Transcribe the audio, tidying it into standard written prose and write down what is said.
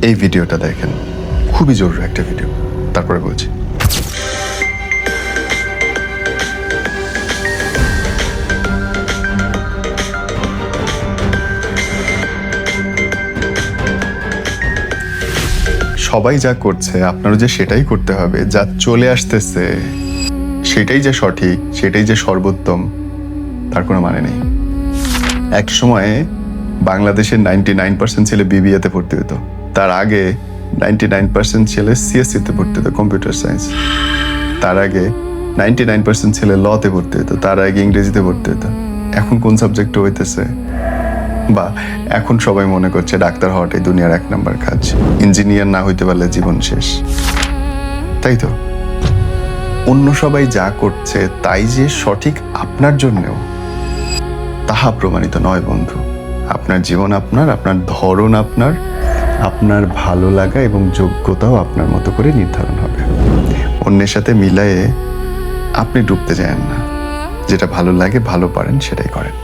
এই ভিডিওটা দেখেন, খুবই জরুরি একটা ভিডিও, তারপরে বলছি। সবাই যা করছে আপনারও যে সেটাই করতে হবে, যা চলে আসতেছে সেটাই যে সঠিক, সেটাই যে সর্বোত্তম, তার কোনো মানে নেই। এক সময়ে বাংলাদেশের 99% ছেলে বিবিএতে ভর্তি হতো, তার আগে 99% ছেলে সিএসসিতে ভর্তি হতো, কম্পিউটার সায়েন্স। তার আগে 99% ছেলে লতে ভর্তি হতো, তার আগে ইংরেজিতে ভর্তি হতো। এখন কোন সাবজেক্টে হইতেছে? বা এখন সবাই মনে করছে ডাক্তার হওয়াটাই দুনিয়ার 1 নাম্বার কাজ, ইঞ্জিনিয়ার না হইতে পারলে জীবন শেষ। তাই তো অন্য সবাই যা করছে তাই যে সঠিক আপনার জন্যও, তাহা প্রমাণিত নয় বন্ধু। আপনার জীবন আপনার, আপনার ধরন আপনার, আপনার ভালো লাগা এবং যোগ্যতাও আপনার মতো করে নির্ধারণ হবে। অন্যের সাথে মিলায়ে আপনি ডুবতে যান না, যেটা ভালো লাগে, ভালো পারেন সেটাই করেন।